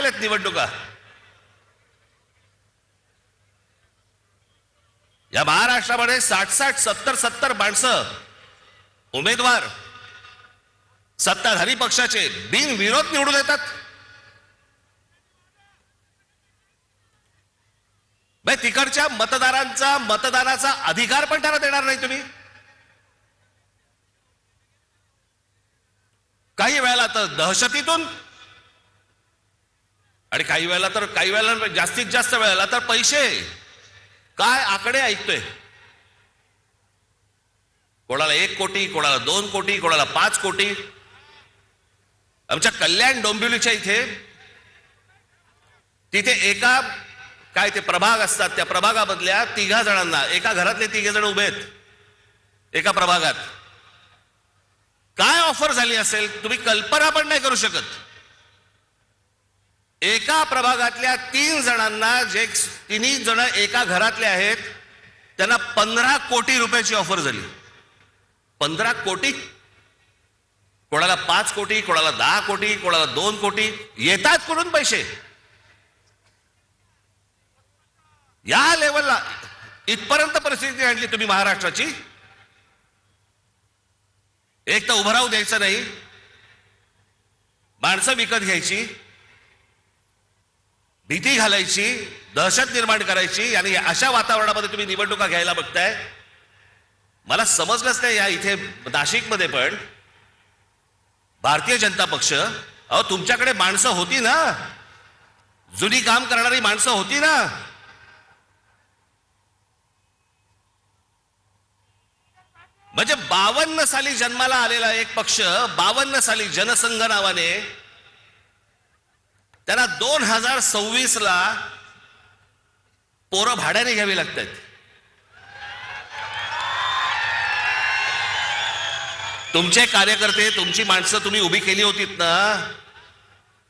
लागलेत निवडणुका. या महाराष्ट्रामध्ये 60-60, 70-70 माणसं उमेदवार सत्ताधारी पक्षाचे बिनविरोध निवडून येतात. तिकडच्या मतदारांचा मतदानाचा अधिकार पण त्यांना देणार नाही तुम्ही. काही वेळेला तर दहशतीतून आणि काही वेळेला जास्तीत जास्त वेळेला तर पैसे. काय आकडे ऐकतोय. कोणाला 1 कोटी, कोणाला 2 कोटी, कोणाला 5 कोटी. आमच्या कल्याण डोंबिवलीच्या तिथे एका काय ते प्रभाग असतात, त्या प्रभागामधल्या 3 जणांना, एका घरातले 3 जण उभे आहेत एका प्रभागात. काय ऑफर झाली असेल तुम्ही कल्पना पण नाही करू शकत. एका प्रभागातल्या 3 जणांना, जे 3 जण एका घरातले आहेत, त्यांना 15 कोटी रुपयाची ऑफर झाली. 15 कोटी. कोणाला 5 कोटी, कोणाला 10 कोटी, कोणाला 2 कोटी. येतात कुठून पैसे? या लेवलला इथपर्यंत परिस्थिती आणली तुम्ही महाराष्ट्राची. एक तर उभं राहू द्यायचं नाही, माणसं विकत घ्यायची, भीती घालायची, दहशत निर्माण करायची, आणि अशा वातावरणामध्ये तुम्ही निवडणुका घ्यायला बघताय. मला समजलंच नाही. या इथे नाशिकमध्ये पण भारतीय जनता पक्ष, अहो तुमच्याकडे माणसं होती ना, जुनी काम करणारी माणसं होती ना. म्हणजे 52 साली जन्माला आलेला एक पक्ष, 52 साली जनसंघ नावाने, त्यांना 2026 ला पोरं भाड्याने घ्यावी लागतात. तुमचे कार्यकर्ते, तुमची माणसं तुम्ही उभी केली होतीत ना,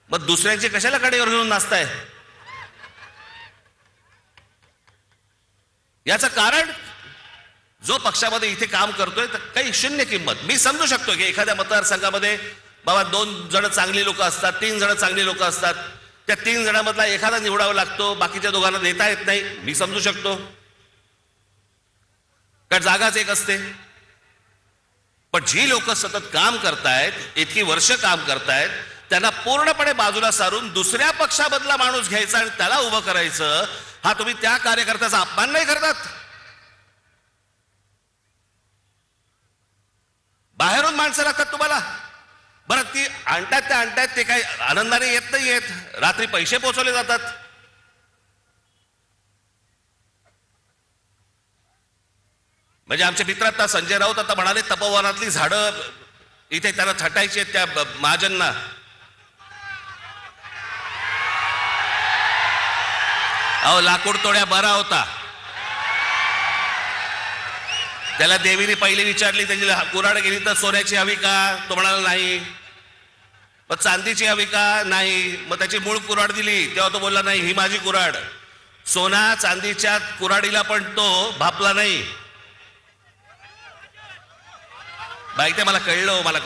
मग दुसऱ्यांचे कशाला कडेवर घेऊन नाचताय? याचं कारण, जो पक्षामध्ये इथे काम करतोय तर काही शून्य किंमत. मी समजू शकतो की एखाद्या मतदारसंघामध्ये बाबा 2 जण चांगली लोक असतात, 3 जण चांगली लोक असतात, त्या 3 जणांमधला एखादा निवडावा लागतो, बाकीच्या दोघांना देता येत नाही. मी समजू शकतो, कारण जागाच एक असते. पण जी लोक सतत काम करतायत, इतकी वर्ष काम करतायत, त्यांना पूर्णपणे बाजूला सारून दुसऱ्या पक्षामधला माणूस घ्यायचा आणि त्याला उभं करायचं, हा तुम्ही त्या कार्यकर्त्याचा अपमान नाही करतात? बाहेरून माणसं लागतात तुम्हाला. बरं, ती आणतात ते काही आनंदाने येत नाही येत, रात्री पैसे पोचवले जातात. म्हणजे आमचे मित्र आता संजय राऊत आता म्हणाले तपोवनातली झाडं इथे त्यांना छटायची आहेत त्या महाजनना. अहो लाकूड तोड्या बरा होता. त्याला देवीने पहिले विचारली, त्याची कुऱ्हाड गेली तर सोन्याची हवी का? तो म्हणाला नाही. मग चांदीची हवी का? नाही. मग त्याची मूळ कुऱ्हाड दिली, तेव्हा तो बोलला नाही, ही माझी कुऱ्हाड. सोना चांदीच्या कुऱ्हाडीला पण तो भापला नाही. बाई ते मला कळलं, मला